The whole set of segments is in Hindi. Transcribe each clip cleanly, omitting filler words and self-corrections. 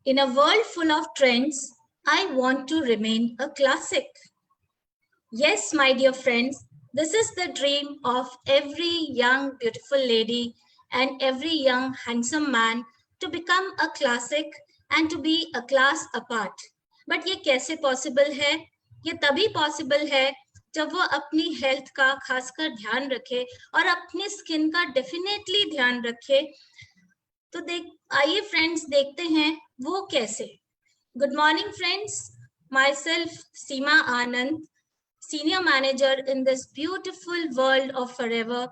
In a world full of trends, I want to remain a classic. Yes, my dear friends, this is the dream of every young, beautiful lady and every young, handsome man to become a classic and to be a class apart. But ये कैसे possible है? ये तभी possible है जब वो अपनी health का खासकर ध्यान रखे और अपनी skin का definitely ध्यान रखे. तो आइए friends देखते हैं वो कैसे. Good morning friends, myself Seema Anand, Senior Manager in this beautiful world of Forever,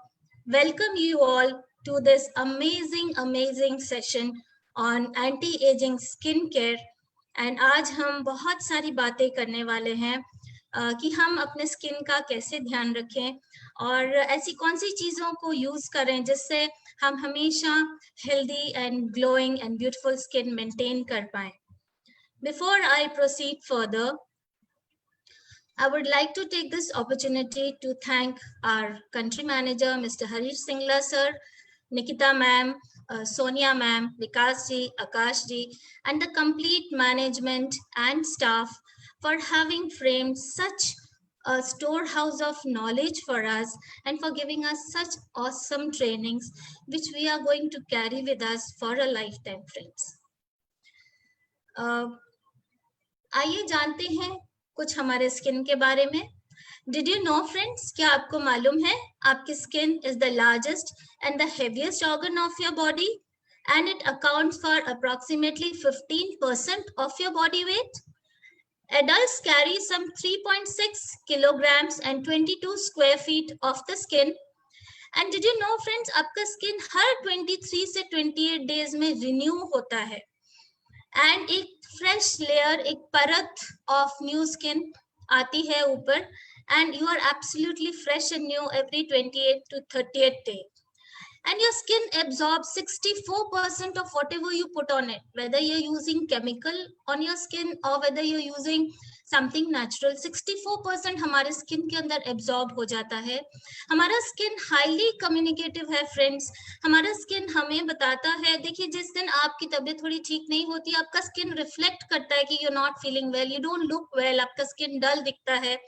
welcome you all to this amazing session on anti-aging skincare. And आज हम बहुत सारी बातें करने वाले हैं कि हम अपने स्किन का कैसे ध्यान रखें और ऐसी कौन सी चीज़ों को यूज़ करें जिससे हम हमेशा healthy and glowing and beautiful skin maintain कर पाएं. Before I proceed further, I would like to take this opportunity to thank our country manager, Mr. Harish Singla sir, Nikita ma'am, Sonia ma'am, Vikas ji, Akash ji, and the complete management and staff for having framed such a storehouse of knowledge for us and for giving us such awesome trainings, which we are going to carry with us for a lifetime, friends. आइए जानते हैं कुछ हमारे स्किन के बारे में. Did you know friends, क्या आपको मालूम है आपकी skin is the largest and the heaviest organ of your body and it accounts for approximately 15% of your body weight. Adults carry some 3.6 kilograms and 22 square feet of the skin. And did you know friends, आपका स्किन हर 23 से 28 days में renew होता है and एक fresh layer, एक परत of new skin आती है ऊपर and you are absolutely fresh and new every 28 to 38 day. And your skin absorbs 64% of whatever you put on it, whether you're using chemical on your skin or whether you're using something natural. 64% हमारे स्किन के अंदर एब्जॉर्ब हो जाता है. हमारा स्किन हाईली कम्युनिकेटिव है फ्रेंड्स. हमारा स्किन हमें बताता है, देखिए जिस दिन आपकी तबीयत थोड़ी ठीक नहीं होती, आपका स्किन रिफ्लेक्ट करता है कि you not feeling well, you don't look well, आपका स्किन डल दिखता है.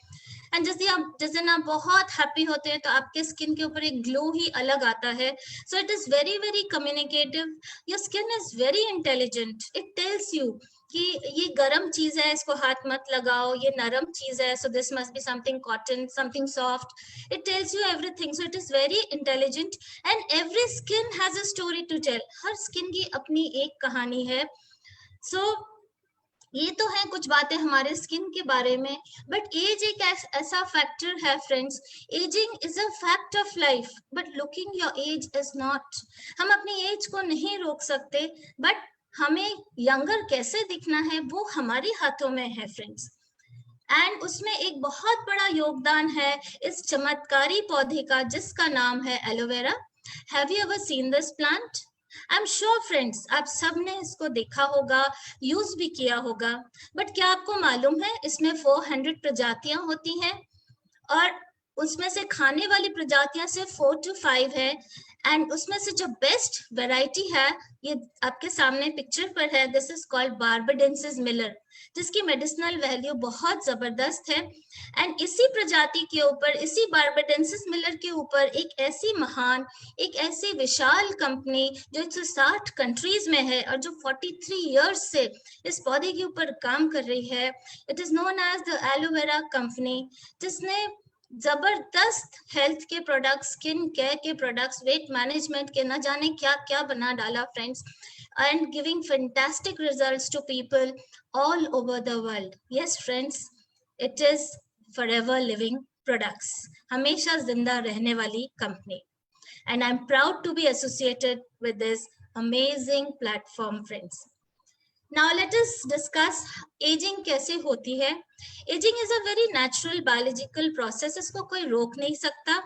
एंड जिस दिन आप बहुत हैप्पी होते हैं तो आपके स्किन के ऊपर एक ग्लो ही अलग आता है. सो it is very communicative. Your skin is very intelligent. It tells you कि ये गर्म चीज है, इसको हाथ मत लगाओ, ये नरम चीज है, so this must be something cotton, something soft. It tells you everything. So it is very intelligent and every skin has a story to tell. हर स्किन की अपनी एक कहानी है. सो ये तो है कुछ बातें हमारे स्किन के बारे में. बट एज एक ऐसा फैक्टर है friends. Ageing is a fact of life but looking your age is not. हम अपनी एज को नहीं रोक सकते बट हमें यंगर कैसे दिखना है वो हमारे हाथों में है फ्रेंड्स. एंड उसमें एक बहुत बड़ा योगदान है इस चमत्कारी पौधे का जिसका नाम है aloe vera. Have you ever seen this plant? I am sure friends आप सब ने इसको देखा होगा, यूज भी किया होगा. बट क्या आपको मालूम है इसमें 400 प्रजातियां होती हैं और उसमें से खाने वाली प्रजातियां सिर्फ 4 to 5 है. एंड उसमें से जो बेस्ट वैरायटी है ये आपके सामने पिक्चर पर है. This is called barbadensis Miller, जिसकी मेडिसिनल वैल्यू बहुत जबरदस्त है. एंड इसी प्रजाति के ऊपर, इसी बार्बाडेंसिस मिलर के ऊपर एक ऐसी महान, एक ऐसी विशाल कंपनी जो 160 कंट्रीज में है और जो 43 इयर्स से इस पौधे के ऊपर काम कर रही है. It is known as the aloe vera company, जिसने जबरदस्त हेल्थ के प्रोडक्ट्स, स्किन केयर के प्रोडक्ट्स, वेट मैनेजमेंट के न जाने क्या क्या बना डाला friends. And giving fantastic results to people all over the world. Yes friends, it is Forever Living products, हमेशा जिंदा रहने वाली कंपनी. And I am proud to be associated with this amazing platform friends. Now let us discuss aging कैसे होती है. Aging is a very natural biological process. इसको कोई रोक नहीं सकता.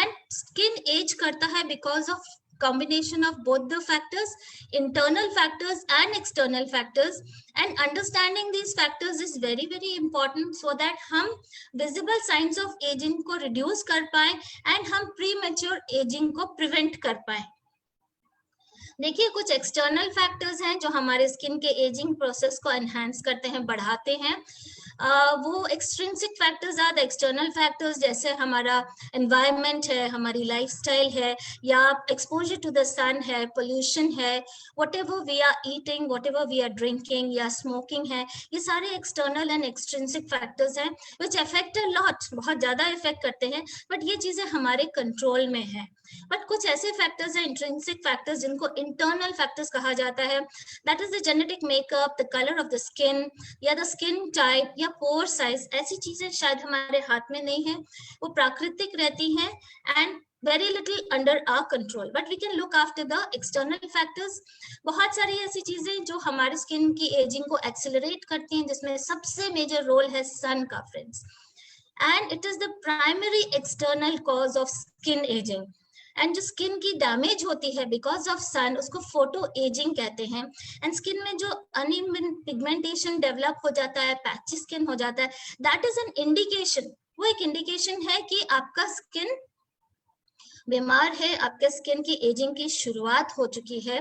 And skin age करता है because of combination of both the factors, internal factors and external factors. And understanding these factors is very important so that हम visible signs of aging को reduce कर पाए and हम premature aging को prevent कर पाए. देखिए, कुछ एक्सटर्नल फैक्टर्स हैं जो हमारे स्किन के एजिंग प्रोसेस को एनहांस करते हैं, बढ़ाते हैं। वो extrinsic factors are the external factors, जैसे हमारा एनवायरनमेंट है, हमारी लाइफस्टाइल है, या एक्सपोजर टू द सन है, पोल्यूशन है, whatever we are eating, whatever we are drinking या स्मोकिंग है, ये सारे एक्सटर्नल एंड एक्सट्रिंसिक फैक्टर्स हैं विच अफेक्ट अ लॉट, बहुत ज्यादा इफेक्ट करते हैं, बट ये चीजें हमारे कंट्रोल में है। बट कुछ ऐसे फैक्टर्स हैं, इंट्रिंसिक फैक्टर्स, जिनको इंटरनल फैक्टर्स कहा जाता है। That is the genetic makeup, the colour of the skin, या द स्किन टाइप, या पोर साइज। ऐसी चीजें शायद हमारे हाथ में नहीं है, वो प्राकृतिक रहती हैं and very little under our control, but we can look after the external factors. बहुत सारी ऐसी चीजें जो हमारे स्किन की एजिंग को एक्सेलरेट करती हैं, जिसमें सबसे मेजर रोल है सन का, friends, and it is the primary external cause of skin ageing. And जो स्किन की डैमेज होती है बिकॉज ऑफ सन, उसको फोटो एजिंग कहते हैं। एंड स्किन में जो अनइवन पिगमेंटेशन डेवलप हो जाता है, पैची स्किन हो जाता है, दैट इज एन इंडिकेशन, वो एक इंडिकेशन है कि आपका स्किन बीमार है, आपके स्किन की एजिंग की शुरुआत हो चुकी है।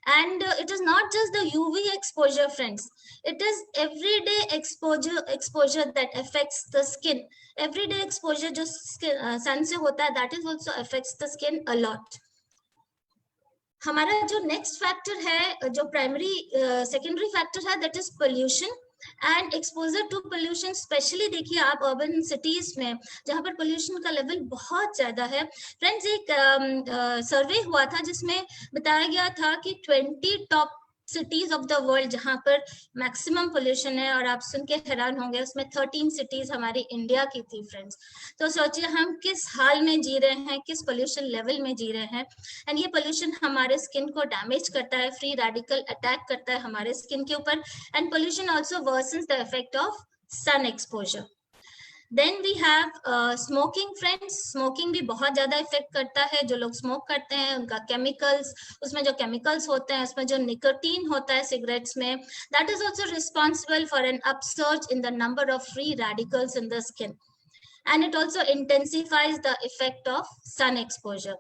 And it is not just the UV exposure, friends, it is everyday exposure that affects the skin. Everyday exposure जो सन से होता है, that is also affects the skin a lot. हमारा जो नेक्स्ट फैक्टर है, जो प्राइमरी सेकेंडरी फैक्टर है, that is pollution and exposure to pollution. Especially देखिए आप अर्बन सिटीज में, जहां पर पोल्यूशन का लेवल बहुत ज्यादा है। फ्रेंड्स, एक सर्वे हुआ था जिसमें बताया गया था कि 20 top cities of the world जहां पर मैक्सिमम पोल्यूशन है, और आप सुन के हैरान होंगे, उसमें 13 सिटीज हमारी इंडिया की थी, फ्रेंड्स। तो सोचिए हम किस हाल में जी रहे हैं, किस पोल्यूशन लेवल में जी रहे हैं। एंड ये पोल्यूशन हमारे स्किन को डैमेज करता है, फ्री रेडिकल अटैक करता है हमारे स्किन के ऊपर। And pollution also worsens the effect of sun exposure. Then we have smoking, friends. Smoking भी बहुत ज्यादा इफेक्ट करता है। जो लोग स्मोक करते हैं, उनका केमिकल्स, उसमें जो केमिकल्स होते हैं, उसमें जो निकोटीन होता है सिगरेट्स में, that is also responsible for an upsurge in the number of free radicals in the skin, and it also intensifies the effect of sun exposure.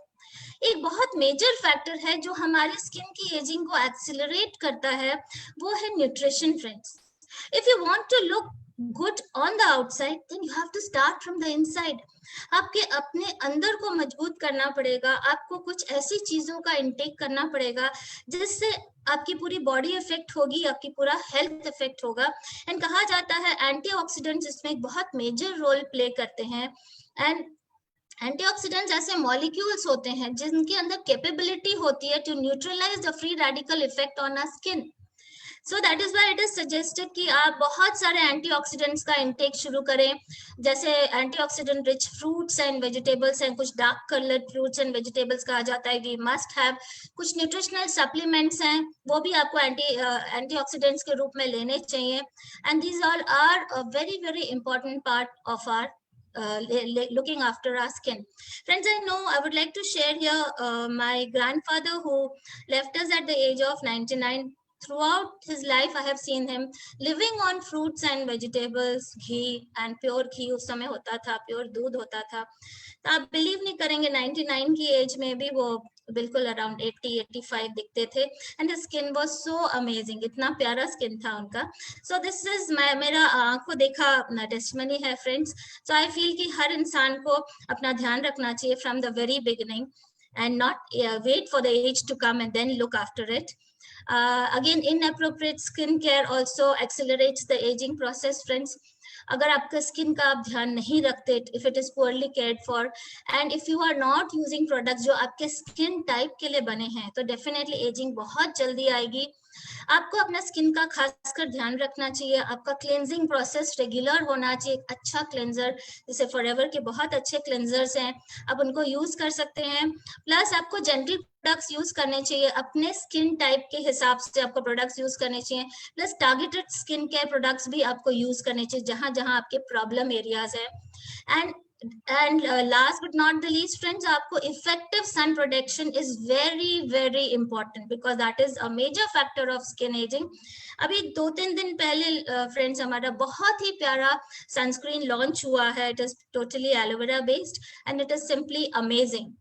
एक बहुत मेजर फैक्टर है जो हमारी स्किन की एजिंग को एक्सिलरेट करता है, वो है nutrition, friends. If you want to look good on the outside, then you have to start from the inside. आपके अपने अंदर को मजबूत करना पड़ेगा। आपको कुछ ऐसी चीजों का इंटेक करना पड़ेगा जिससे आपकी पूरी बॉडी इफेक्ट होगी, आपकी पूरा हेल्थ इफेक्ट होगा। एंड कहा जाता है एंटीऑक्सीडेंट्स इसमें एक बहुत मेजर रोल प्ले करते हैं। एंड एंटीऑक्सीडेंट्स ऐसे मॉलिक्यूल्स होते हैं जिनके अंदर कैपेबिलिटी होती है to neutralize the free radical effect on our skin. So that is why it is suggested कि आप बहुत सारे एंटीऑक्सीडेंट्स का इंटेक शुरू करें। जैसे antioxidant rich fruits and vegetables हैं, कुछ dark coloured fruits and vegetables कहा जाता है वी मस्ट हैव। कुछ न्यूट्रिशनल सप्लीमेंट्स हैं, वो भी आपको एंटीऑक्सीडेंट्स के रूप में लेने चाहिए। And these all are a very very important part of our looking after our skin. Friends, I know I would like to share here my grandfather who left us at the age of 99. Throughout his life, I have seen him living on fruits and vegetables, ghee and pure ghee उस समय होता था, प्योर दूध होता था। तो आप बिलीव नहीं करेंगे, 99 की एज में भी वो बिल्कुल अराउंड 80-85 दिखते थे। And skin was so amazing, इतना प्यारा स्किन था उनका। सो दिस इज मेरा आंखों देखा टेस्टिमनी है, फ्रेंड्स। सो आई फील कि हर इंसान को अपना ध्यान रखना चाहिए from the very beginning, and not wait for the age to come and then look after it. Again, inappropriate skin care also accelerates the aging process, friends. अगर आपका स्किन का आप ध्यान नहीं रखते, if it is poorly cared for, and if you are not using products जो आपके स्किन टाइप के लिए बने हैं, तो डेफिनेटली एजिंग बहुत जल्दी आएगी। आपको अपना स्किन का खासकर ध्यान रखना चाहिए। आपका क्लेंजिंग प्रोसेस रेगुलर होना चाहिए। अच्छा क्लेंजर, जैसे फॉरएवर के बहुत अच्छे क्लेंजर्स हैं, आप उनको यूज कर सकते हैं। प्लस आपको जेंटल प्रोडक्ट्स यूज करने चाहिए, अपने स्किन टाइप के हिसाब से आपको प्रोडक्ट्स यूज करने चाहिए। Plus targeted skin care products भी आपको यूज करने चाहिए जहां जहां आपके प्रॉब्लम एरियाज है। And last but not the least, friends, आपको effective sun protection is very very important because that is a major factor of skin ageing. अभी 2-3 दिन पहले फ्रेंड्स हमारा बहुत ही प्यारा सनस्क्रीन लॉन्च हुआ है। It is totally aloe vera based and it is simply amazing.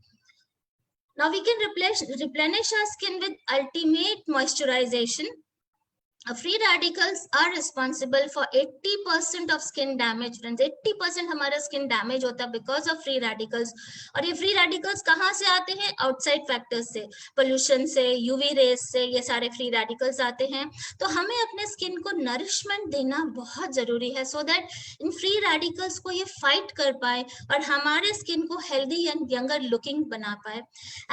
Now we can replenish our skin with ultimate moisturization. Free radicals are responsible for 80% of skin damage. Friends, 80% हमारा skin damage होता है because of free radicals. और ये free radicals कहाँ से आते हैं? Outside factors से, pollution से, UV rays से, ये सारे free radicals आते हैं. तो हमें अपने skin को nourishment देना बहुत जरूरी है, so that in free radicals को ये fight कर पाए और हमारे skin को healthy and younger looking बना पाए.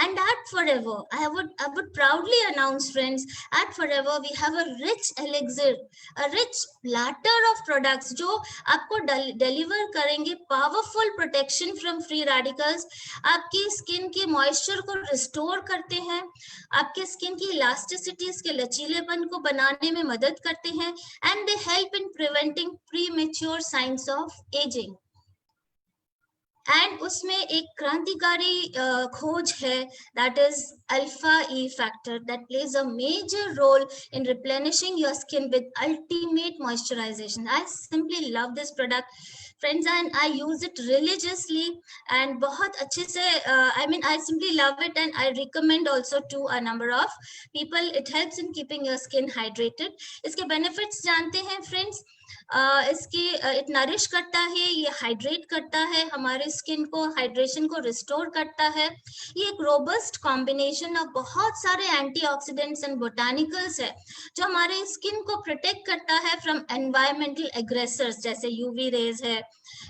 And at Forever, I would proudly announce, friends, at Forever we have a rich elixir, a rich platter of products जो आपको deliver करेंगे powerful protection from free radicals, आपकी skin के moisture को restore करते हैं, आपके skin की elasticity, इसके लचीलेपन को बनाने में मदद करते हैं, and they help in preventing premature signs of aging. And उसमें एक क्रांतिकारी खोज है, दैट इज alpha E factor, that plays a major role in replenishing your skin with ultimate moisturization. I simply love this product friends and I use it religiously and बहुत अच्छे से I simply love it and I recommend also to a number of people. It helps in keeping your skin hydrated. इसके बेनिफिट्स जानते हैं फ्रेंड्स. इसकी इट नरिश करता है, ये हाइड्रेट करता है, हमारे स्किन को हाइड्रेशन को रिस्टोर करता है. ये एक रोबस्ट कॉम्बिनेशन ऑफ बहुत सारे एंटीऑक्सीडेंट्स एंड बोटानिकल्स है जो हमारे स्किन को प्रोटेक्ट करता है फ्रॉम एनवायरमेंटल एग्रेसर्स, जैसे यूवी रेज है,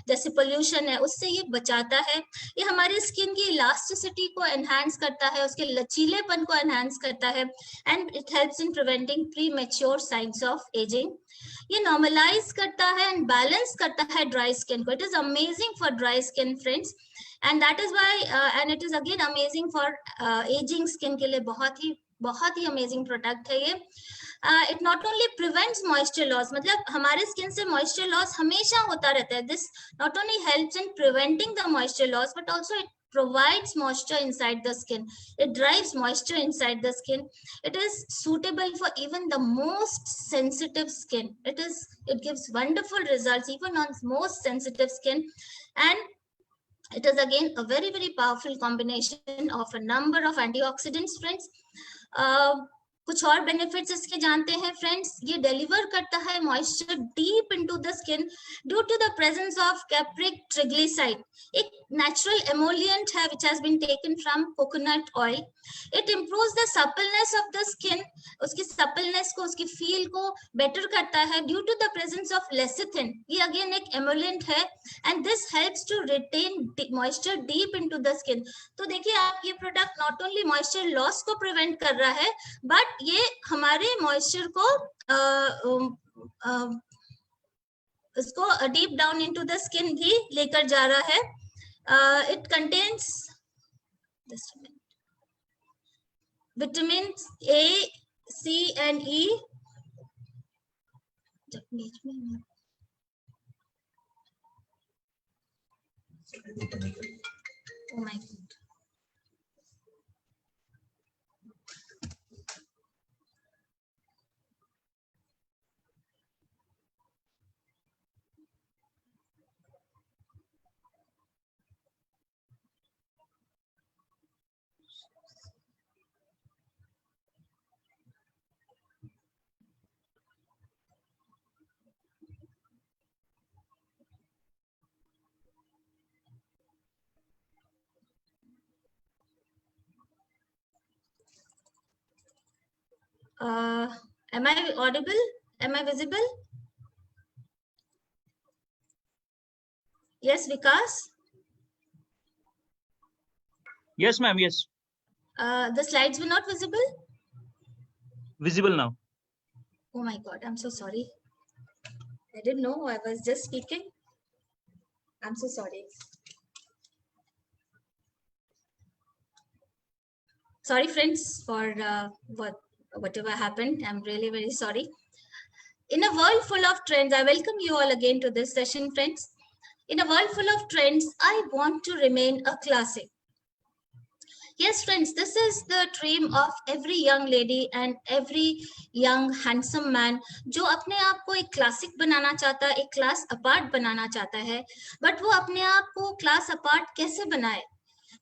जैसे पोल्यूशन है, उससे ये बचाता है. ये हमारी स्किन की इलास्टिसिटी को एनहांस करता है, उसके लचीलेपन को एनहांस करता है and it helps in preventing pre mature science of ageing. ये नॉर्मलाइज करता है एंड बैलेंस करता है ड्राई स्किन को. It is amazing for dry skin friends and that is why and it is again amazing for ageing skin के लिए बहुत ही अमेजिंग प्रोडक्ट है ये. It not only prevents moisture loss, मतलब हमारे स्किन से मॉइस्चर लॉस हमेशा होता रहता है. This not only helps in preventing the moisture loss but also it provides moisture inside the skin. It drives moisture inside the skin. It is suitable for even the most sensitive skin. It gives wonderful results even on most sensitive skin, and it is again a very very powerful combination of a number of antioxidants friends. कुछ और बेनिफिट्स इसके जानते हैं फ्रेंड्स. ये डिलीवर करता है moisture deep into the skin due to the presence of capric triglyceride, एक नेचुरल एमोलिएंट है which has been taken from coconut oil. It improves the suppleness of the skin, उसकी सपलनेस को, उसकी फील को बेटर करता है due to the presence of lecithin. ये अगेन एक एमोलिएंट है and this helps to retain moisture deep into the skin. तो देखिए आप, ये product not only moisture loss को प्रिवेंट कर रहा है बट ये हमारे मॉइस्चर को इसको deep down into the skin भी लेकर जा रहा है. It contains vitamin A, C and E. Oh my God. Am I audible? Am I visible? Yes, Vikas? Yes, ma'am. Yes. The slides were not visible? Visible now. Oh my God, I'm so sorry. I didn't know, I was just speaking. I'm so sorry. Sorry, friends, for whatever happened. I'm really very sorry. In a world full of trends, I welcome you all again to this session, friends. In a world full of trends, I want to remain a classic. Yes, friends, this is the dream of every young lady and every young handsome man जो अपने आप को एक क्लासिक बनाना चाहता है, एक क्लास अपार्ट बनाना चाहता है. बट वो अपने आप को क्लास अपार्ट कैसे बनाए?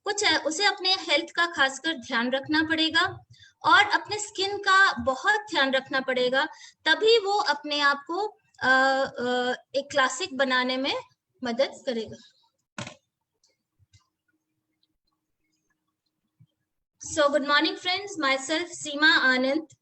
कुछ है उसे अपने हेल्थ का खासकर ध्यान रखना पड़ेगा और अपने स्किन का बहुत ध्यान रखना पड़ेगा, तभी वो अपने आप को एक क्लासिक बनाने में मदद करेगा। So good morning friends, myself Seema Anand,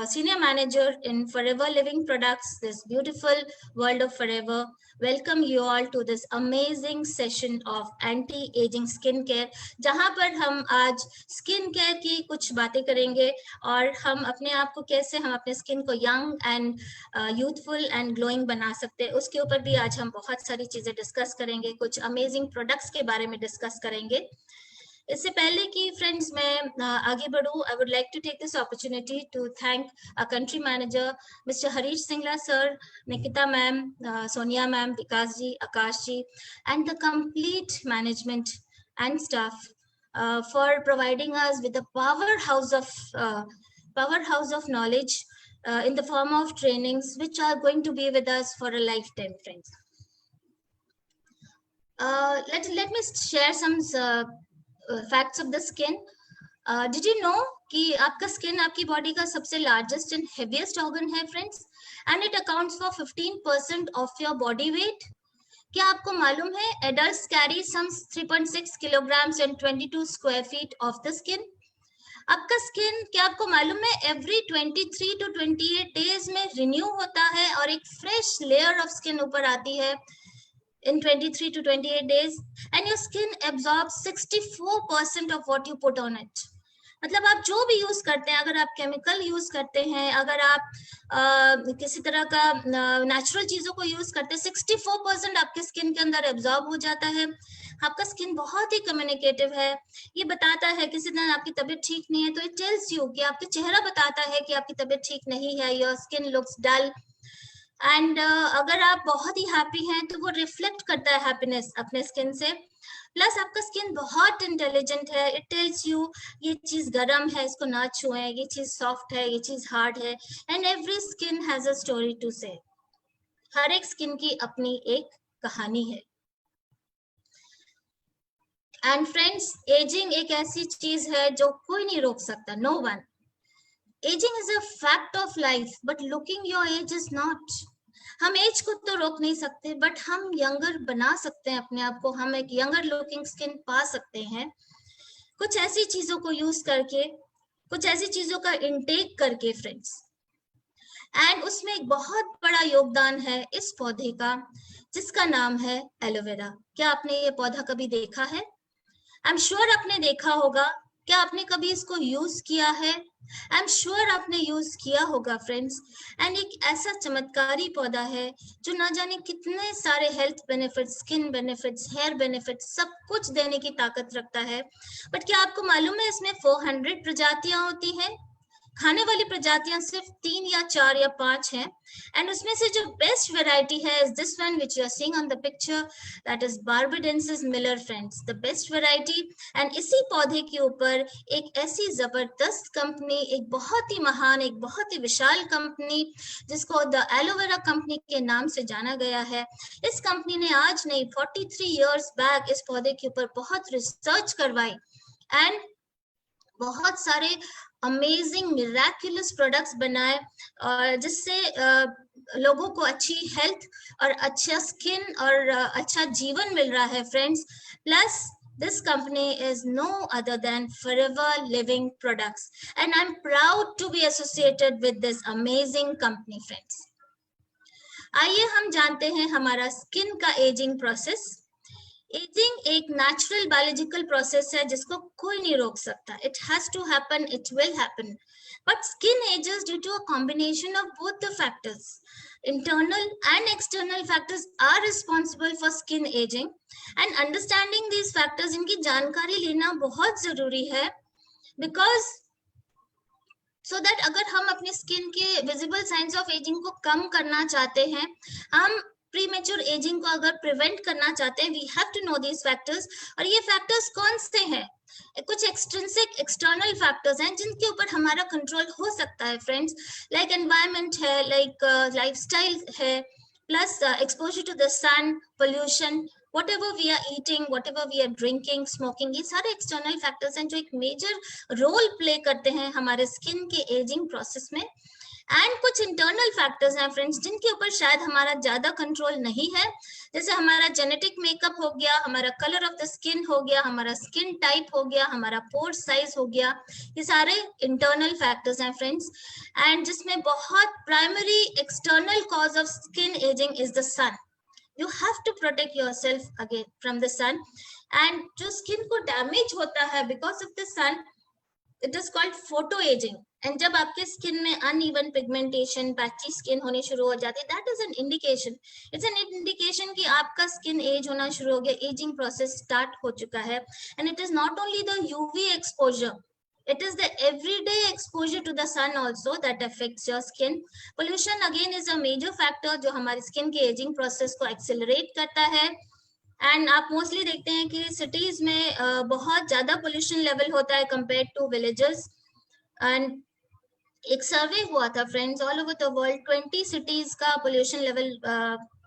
Senior Manager in Forever Living Products, this beautiful world of Forever. Welcome you all to this amazing session of anti-aging skincare, जहां पर हम आज स्किन केयर की कुछ बातें करेंगे और हम अपने आप को कैसे हम अपने स्किन को young and youthful and glowing बना सकते हैं, उसके ऊपर भी आज हम बहुत सारी चीजें डिस्कस करेंगे, कुछ अमेजिंग प्रोडक्ट्स के बारे में डिस्कस करेंगे। इससे पहले कि फ्रेंड्स मैं आगे बढ़ूं, I would like to take this opportunity to thank a country manager mister Harish Singla sir, Nikita ma'am, Sonia ma'am, Vikas ji, Akash ji and the complete management and staff for providing us with a powerhouse of knowledge in the form of trainings which are going to be with us for a lifetime, friends. Let me share some facts of the skin. Did you know कि आपका स्किन आपकी बॉडी का सबसे लार्जेस्ट एंड हेवीएस्ट ऑर्गन है friends, and it accounts for 15% of your body weight. क्या आपको मालूम है adults carry some 3.6 kilograms and 22 square feet of the skin. आपका स्किन, क्या आपको मालूम है, एवरी 23 to 28 डेज में रिन्यू होता है और एक फ्रेश लेयर ऑफ स्किन ऊपर आती है in 23 to 28 days, and your skin absorbs 64% of what you put on it. मतलब आप जो भी यूज करते हैं, अगर आप केमिकल यूज करते हैं, अगर आप किसी तरह का नेचुरल चीजों को यूज करते हैं, 64% आपके स्किन के अंदर एब्जॉर्ब हो जाता है। आपका स्किन बहुत ही कम्युनिकेटिव है, ये बताता है किसी दिन आपकी तबीयत ठीक नहीं है तो इट टेल्स यू कि आपका चेहरा बताता है कि आपकी तबीयत ठीक नहीं है, your skin looks dull. And अगर आप बहुत ही हैप्पी हैं तो वो रिफ्लेक्ट करता है हैप्पीनेस अपने स्किन से। प्लस आपका स्किन बहुत इंटेलिजेंट है, इट टेल्स यू ये चीज गर्म है, इसको ना छुएं, ये चीज सॉफ्ट है, ये चीज हार्ड है। And every skin has a story to say. हर एक स्किन की अपनी एक कहानी है। एंड फ्रेंड्स, एजिंग एक ऐसी चीज है जो कोई नहीं रोक सकता, no one. Aging is a fact of life, but looking your age is not. हम एज को तो रोक नहीं सकते, बट हम यंगर बना सकते हैं अपने आप को, हम एक यंगर लुकिंग स्किन पा सकते हैं कुछ ऐसी चीजों को यूज करके, कुछ ऐसी चीजों का इनटेक करके फ्रेंड्स। एंड उसमें एक बहुत बड़ा योगदान है इस पौधे का, जिसका नाम है एलोवेरा। क्या आपने ये पौधा कभी देखा है? आई एम श्योर आपने देखा होगा। क्या आपने कभी इसको यूज किया है? आई एम श्योर आपने यूज किया होगा फ्रेंड्स। एंड एक ऐसा चमत्कारी पौधा है जो ना जाने कितने सारे health benefits, skin benefits, hair benefits, सब कुछ देने की ताकत रखता है। बट क्या आपको मालूम है इसमें 400 प्रजातियां होती हैं? खाने वाली प्रजातियां सिर्फ 3 या 4 या 5 हैं। एंड उसमें से जो बेस्ट वेराइटी है is this one which you are seeing on the picture, that is barbadensis miller friends, the best variety. And इसी पौधे के ऊपर एक ऐसी जबरदस्त कंपनी, एक बहुत ही महान, एक बहुत ही विशाल कंपनी जिसको द एलोवेरा कंपनी के नाम से जाना गया है, इस कंपनी ने आज नहीं 43 इयर्स बैक इस पौधे के ऊपर बहुत रिसर्च करवाई एंड बहुत सारे अमेजिंग मिराक्युलस प्रोडक्ट्स बनाए, और जिससे लोगों को अच्छी हेल्थ और अच्छा स्किन और अच्छा जीवन मिल रहा है friends. Plus this company is no other than Forever Living Products, and I'm proud to be associated with this amazing company friends. आइए हम जानते हैं हमारा स्किन का एजिंग प्रोसेस। एजिंग एक नेचुरल बायोलॉजिकल प्रोसेस है जिसको कोई नहीं रोक सकता। It has to happen, it will happen, but skin ages due to a combination of both the factors. Internal and external factors are responsible for skin aging, and understanding these factors, इनकी जानकारी लेना बहुत जरूरी है, because so that अगर हम अपनी स्किन के विजिबल साइंस ऑफ एजिंग को कम करना चाहते हैं, हम प्रीमेच्योर एजिंग को अगर प्रिवेंट करना चाहते हैं, we have to know these factors. और ये फैक्टर्स कौन से हैं? कुछ एक्सट्रिंसिक एक्सटर्नल फैक्टर्स हैं जिनके ऊपर हमारा कंट्रोल हो सकता है फ्रेंड्स, लाइक एनवायरनमेंट है, लाइक लाइफस्टाइल है, plus exposure to the sun, pollution, whatever we are eating, whatever we are drinking, smoking, ये सारे external factors हैं जो एक major role play करते हैं हमारे skin के aging process में. एंड कुछ इंटरनल फैक्टर्स हैं फ्रेंड्स जिनके ऊपर शायद हमारा ज्यादा कंट्रोल नहीं है, जैसे हमारा जेनेटिक मेकअप हो गया, हमारा कलर ऑफ द स्किन हो गया, हमारा स्किन टाइप हो गया, हमारा पोर साइज हो गया. ये सारे इंटरनल फैक्टर्स हैं फ्रेंड्स. एंड जिसमें बहुत primary external cause of skin aging is the sun. You have to protect yourself again from the sun. And जो स्किन को डैमेज होता है because of the sun, it is called photo aging. And जब आपके स्किन में uneven pigmentation, patchy skin होनी शुरू हो जाती है, that is an indication. It's an indication कि आपका skin age होना शुरू हो गया, aging process start हो चुका है. And it is not only the UV exposure, it is the everyday exposure to the sun also that affects your skin. Pollution again is a major factor जो हमारी skin के aging process को accelerate करता है. एंड आप मोस्टली देखते हैं कि सिटीज में बहुत ज्यादा पोल्यूशन लेवल होता है कंपेयर टू विलेजेस. एंड एक सर्वे हुआ था friends all over the world, 20 cities का पोल्यूशन लेवल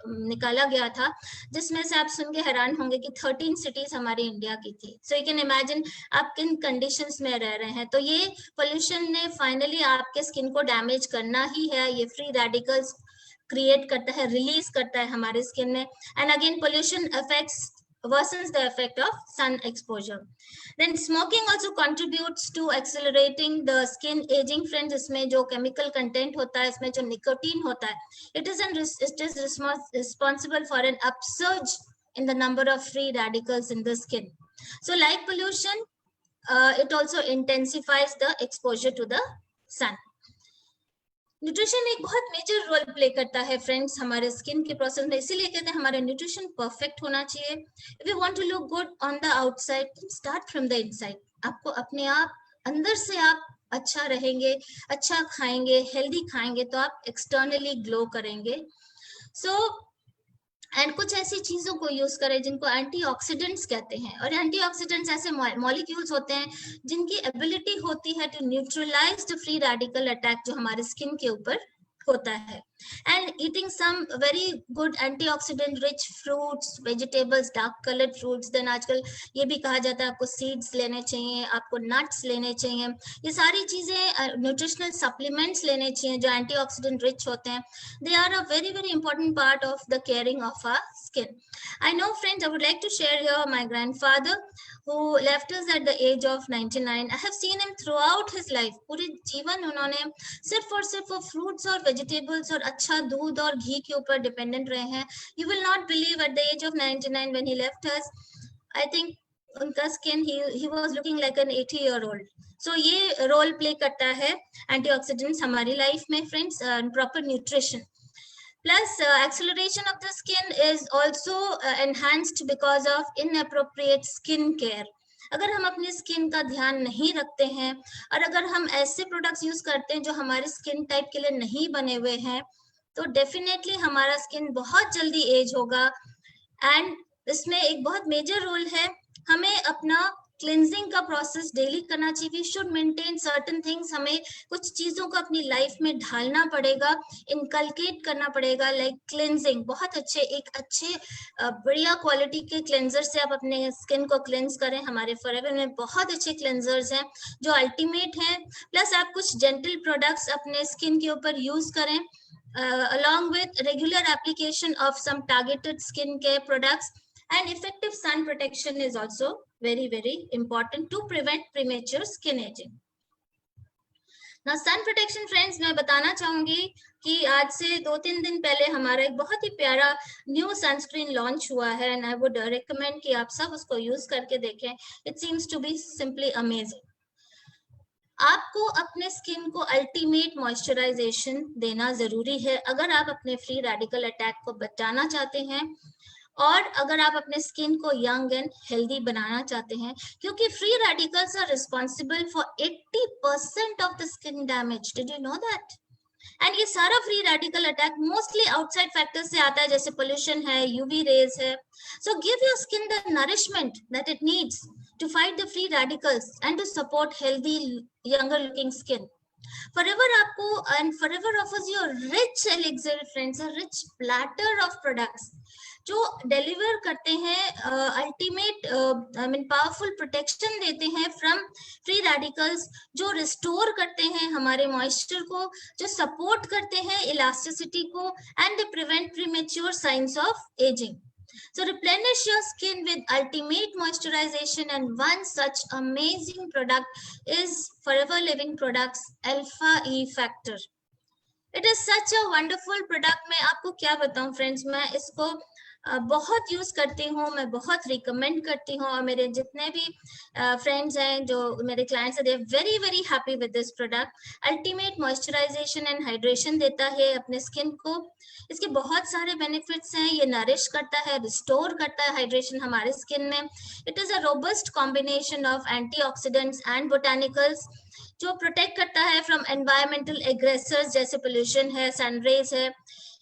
निकाला गया था, जिसमें से आप सुन के हैरान होंगे कि 13 सिटीज हमारी इंडिया की थी. सो यू कैन इमेजिन आप किन कंडीशंस में रह रहे हैं. तो ये पोल्यूशन ने फाइनली आपके स्किन को डैमेज करना ही है. ये फ्री रेडिकल्स क्रिएट करता है, रिलीज करता है हमारे स्किन में. And again pollution affects worsens the effect of sun exposure. Then smoking also contributes to accelerating the skin aging friends. इसमें जो chemical content होता है, इसमें जो nicotine होता है, it is responsible for an upsurge in the number of free radicals in the skin. So like pollution, it also intensifies the exposure to the sun. Nutrition एक बहुत मेजर रोल प्ले करता है फ्रेंड्स हमारे स्किन के प्रोसेस में. इसीलिए कहते हैं हमारा न्यूट्रिशन परफेक्ट होना चाहिए. If you want to look good on the outside, start from the inside. आपको अपने आप अंदर से आप अच्छा रहेंगे, अच्छा खाएंगे, हेल्दी खाएंगे, तो आप एक्सटर्नली ग्लो करेंगे. सो एंड कुछ ऐसी चीजों को यूज करें जिनको एंटीऑक्सीडेंट्स कहते हैं. और एंटीऑक्सीडेंट्स ऐसे मॉलिक्यूल्स होते हैं जिनकी एबिलिटी होती है to neutralize the free radical attack जो हमारे स्किन के ऊपर होता है. And eating some very good antioxidant rich fruits, vegetables, dark coloured fruits. Then आजकल ये भी कहा जाता है आपको सीड्स लेने चाहिए, आपको नट्स लेने चाहिए. ये सारी चीजें न्यूट्रिशनल सप्लीमेंट्स लेने चाहिए जो एंटीऑक्सीडेंट रिच होते हैं. They are a very very important part of the caring of our skin. I know friends, I would like to share here my grandfather who left us at the age of 99. I have seen him throughout his life. पूरे जीवन उन्होंने सिर्फ और सिर्फ फ्रूट्स और वेजिटेबल्स और अच्छा दूध और घी के ऊपर डिपेंडेंट रहे हैं. You will not believe at the age of 99 when he left us, I think उनका skin he was looking like an 80-year-old. So ये रोल प्ले करता है एंटीऑक्सीडेंट्स हमारी लाइफ में friends. Proper nutrition plus acceleration of the skin is also enhanced because of inappropriate skin care. अगर हम अपने स्किन का ध्यान नहीं रखते हैं और अगर हम ऐसे प्रोडक्ट्स यूज करते हैं जो हमारे स्किन टाइप के लिए नहीं बने हुए हैं, तो डेफिनेटली हमारा स्किन बहुत जल्दी एज होगा. एंड इसमें एक बहुत मेजर रोल है, हमें अपना क्लिनजिंग का प्रोसेस डेली करना चाहिए. We should maintain certain things. हमें कुछ चीजों को अपनी लाइफ में ढालना पड़ेगा, इनकलकेट करना पड़ेगा. लाइक क्लिनजिंग, बहुत एक अच्छे बढ़िया क्वालिटी के क्लेंजर से आप अपने स्किन को क्लेंज करें. हमारे फॉरएवर में बहुत अच्छे क्लेंजर्स हैं जो अल्टीमेट हैं. प्लस आप कुछ जेंटल प्रोडक्ट्स अपने स्किन के ऊपर यूज करें along with regular application of some targeted skin care products. And effective sun protection is also very very important to prevent premature skin aging. Now sun protection friends, मैं बताना चाहूंगी कि आज से 2-3 दिन पहले हमारा एक बहुत ही प्यारा न्यू सनस्क्रीन लॉन्च हुआ है. एंड आई वुड रिकमेंड कि आप सब उसको यूज करके देखें. It seems to be simply amazing. आपको अपने स्किन को अल्टीमेट मॉइस्चराइजेशन देना जरूरी है अगर आप अपने फ्री रेडिकल अटैक को बचाना चाहते हैं और अगर आप अपने स्किन को यंग एंड हेल्दी बनाना चाहते हैं, क्योंकि free radicals are responsible for 80% of the skin damage. Did you know that? And ये सारा free radical attack mostly outside factors से आता है, जैसे पोल्यूशन है, यूवी रेज है. So give your skin the nourishment that it needs to fight the free radicals and to support healthy younger looking skin. Forever आपको and Forever offers you a rich elixir friends, a rich platter of products जो डिलीवर करते हैं ultimate I mean powerful protection देते हैं फ्रॉम फ्री रेडिकल्स, जो रिस्टोर करते हैं हमारे मॉइस्चर को, जो सपोर्ट करते हैं इलास्टिसिटी को, and they prevent premature science of ageing. So replenish your skin with ultimate moisturization, and one such amazing product is Forever Living Products Alpha E Factor. It is such a wonderful product. मैं आपको क्या बताऊं फ्रेंड्स, मैं इसको बहुत यूज करती हूँ, मैं बहुत रिकमेंड करती हूँ, और मेरे जितने भी फ्रेंड्स हैं जो मेरे क्लाइंट्स हैं, they are very very happy with this product. Ultimate moisturization and hydration देता है अपने स्किन को. इसके बहुत सारे बेनिफिट्स हैं. ये नरिश करता है, रिस्टोर करता है हाइड्रेशन हमारे स्किन में. It is a robust combination of antioxidants and botanicals जो प्रोटेक्ट करता है फ्रॉम एनवायरमेंटल एग्रेसर्स जैसे पोल्यूशन है, सनरेज है.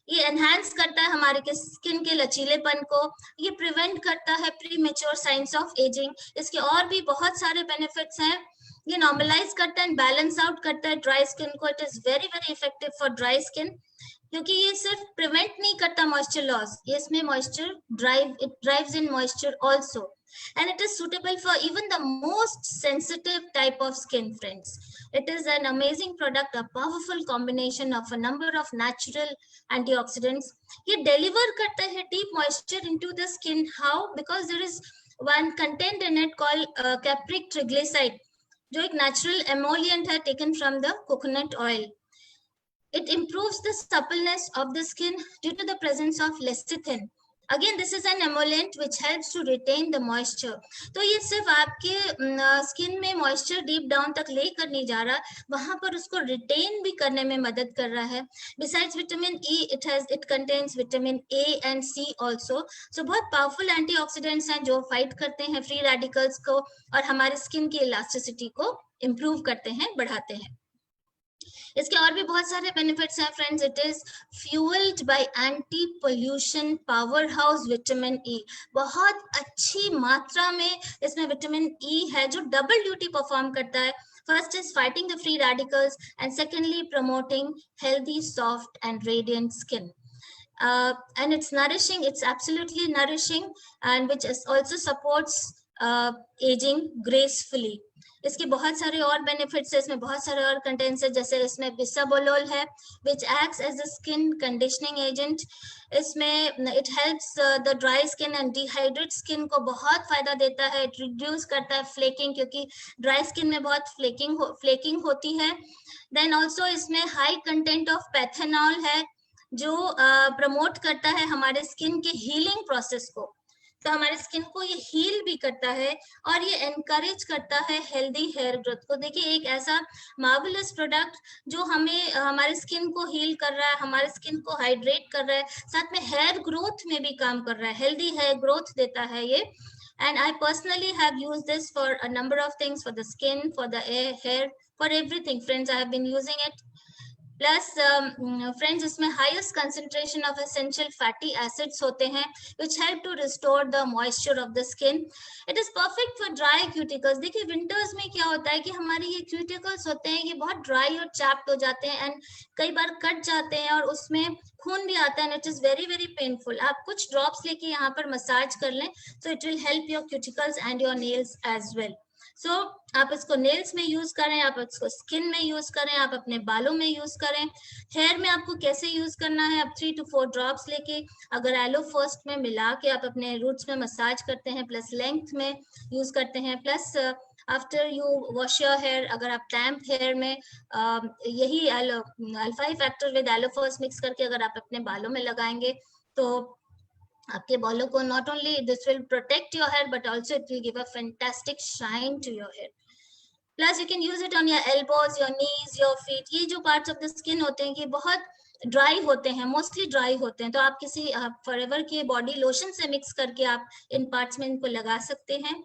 ये एनहांस करता है हमारे स्किन के लचीलेपन को. ये प्रिवेंट करता है pre mature science of ageing. इसके और भी बहुत सारे बेनिफिट्स हैं. ये नॉर्मलाइज करता है, बैलेंस आउट करता है ड्राई स्किन को. It is very very effective for dry skin, क्योंकि ये सिर्फ प्रिवेंट नहीं करता मॉइस्चर लॉस, ये इसमें moisture it drives in moisture also, and it is suitable for even the most sensitive type of skin friends. It is an amazing product, a powerful combination of a number of natural antioxidants. ये deliver करता है deep moisture into the skin. How? Because there is one content in it called capric triglyceride, जो एक natural emollient है taken from the coconut oil. It improves the suppleness of the skin due to the presence of lecithin. Again, this is an emollient which helps to retain the moisture. तो ये सिर्फ आपके स्किन में मॉइस्चर डीप डाउन तक लेकर नहीं जा रहा, वहां पर उसको रिटेन भी करने में मदद कर रहा है. Besides vitamin E, it contains vitamin A and C also. So बहुत पावरफुल एंटीऑक्सीडेंट्स हैं जो फाइट करते हैं फ्री रेडिकल्स को और हमारे स्किन की इलास्टिसिटी को इम्प्रूव करते हैं, बढ़ाते हैं. इसके और भी बहुत सारे बेनिफिट्स हैं friends. It is fuelled bye anti pollution power house vitamin E. बहुत अच्छी मात्रा में इसमें विटामिन ई है जो डबल ड्यूटी परफॉर्म करता है. First is fighting the free radicals, and secondly promoting healthy, soft and radiant skin. And it's nourishing, it's absolutely nourishing, and which is also supports aging gracefully. इसके बहुत सारे और बेनिफिट्स है, इसमें बहुत सारे और कंटेंट्स है, जैसे इसमें बिसाबोलोल है which acts as a skin conditioning agent. इसमें it helps the dry skin and dehydrated skin को बहुत फायदा देता है. it reduce करता है फ्लेकिंग, क्योंकि ड्राई स्किन में बहुत फ्लेकिंग होती है. देन ऑल्सो इसमें हाई कंटेंट ऑफ पैथेनॉल है जो प्रमोट करता है हमारे स्किन के हीलिंग प्रोसेस को. तो हमारे स्किन को ये हील भी करता है और ये एनकरेज करता है हेल्दी हेयर ग्रोथ को. देखिए, एक ऐसा मार्वलस प्रोडक्ट जो हमें हमारे स्किन को हील कर रहा है, हमारे स्किन को हाइड्रेट कर रहा है, साथ में हेयर ग्रोथ में भी काम कर रहा है, हेल्दी हेयर ग्रोथ देता है ये. And I personally have used this for a number of things, for the skin, for the hair, for everything. Friends, I have been using it. Plus friends इसमें highest concentration of essential fatty acids होते हैं which help to restore the moisture of the skin. It is perfect for dry cuticles. देखिए विंटर्स में क्या होता है कि हमारे ये क्यूटिकल्स होते हैं, ये बहुत ड्राई और चैप्ड हो जाते हैं एंड कई बार कट जाते हैं और उसमें खून भी आता है. It is very very painful. आप कुछ ड्रॉप्स लेके यहाँ पर मसाज कर लें, so it will help your cuticles and your nails as well. So, आप इसको नेल्स में यूज करें, आप इसको स्किन में यूज करें, आप अपने बालों में यूज करें. हेयर में आपको कैसे यूज करना है, आप 3 to 4 ड्रॉप्स लेके अगर एलो फर्स्ट में मिला के आप अपने रूट्स में मसाज करते हैं, प्लस लेंथ में यूज करते हैं, plus after you wash your hair, अगर आप डैम्प हेयर में यही alpha factor with aloe first mix करके अगर आप अपने बालों में लगाएंगे तो आपके बालों को not only this will protect your hair but also it will give a fantastic shine to your hair. Plus you can use it on your elbows, your knees, your feet. ये जो parts of the skin होते हैं कि बहुत ड्राई होते हैं, मोस्टली ड्राई होते हैं, तो आप किसी फॉरएवर के बॉडी लोशन से मिक्स करके आप इन पार्ट्स में इनको लगा सकते हैं.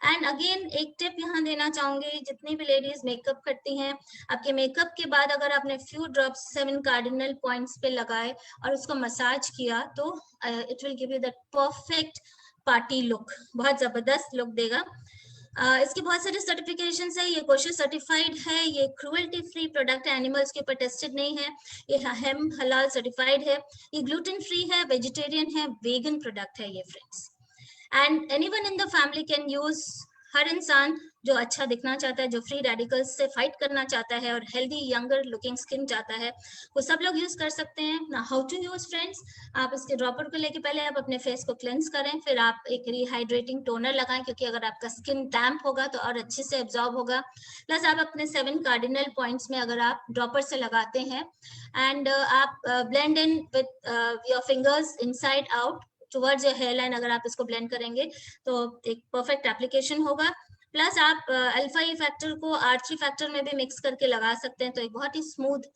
एंड अगेन एक टिप यहाँ देना चाहूंगी, जितनी भी लेडीज मेकअप करती हैं, आपके मेकअप के बाद अगर आपने फ्यू ड्रॉप्स 7 कार्डिनल पॉइंट्स पे लगाए और उसको मसाज किया तो it will give you that perfect party look, बहुत जबरदस्त लुक देगा. इसके बहुत सारे सर्टिफिकेशन है, ये कोशा सर्टिफाइड है, ये क्रूअल्टी फ्री प्रोडक्ट है, एनिमल्स के ऊपर टेस्टेड नहीं है, ये हेम हलाल सर्टिफाइड है, ये ग्लूटेन फ्री है, वेजिटेरियन है, वेगन प्रोडक्ट है ये friends. And anyone in the family can use, हर इंसान जो अच्छा दिखना चाहता है, जो फ्री रेडिकल्स से फाइट करना चाहता है और हेल्दी यंगर लुकिंग स्किन चाहता है, वो सब लोग यूज कर सकते हैं ना। हाउ टू यूज फ्रेंड्स, आप इसके ड्रॉपर को लेके पहले आप अपने फेस को क्लेंस करें, फिर आप एक रिहाइड्रेटिंग टोनर लगाएं, क्योंकि अगर आपका स्किन डैम्प होगा तो और अच्छे से एब्जॉर्ब होगा। प्लस आप अपने 7 कार्डिनल पॉइंट्स में अगर आप ड्रॉपर से लगाते हैं एंड आप blend in with your fingers inside out towards your hairline, अगर आप इसको ब्लेंड करेंगे तो एक परफेक्ट एप्लीकेशन होगा। प्लस आप अल्फा ई फैक्टर को R3 फैक्टर में भी मिक्स करके लगा सकते हैं, तो एक बहुत ही स्मूथ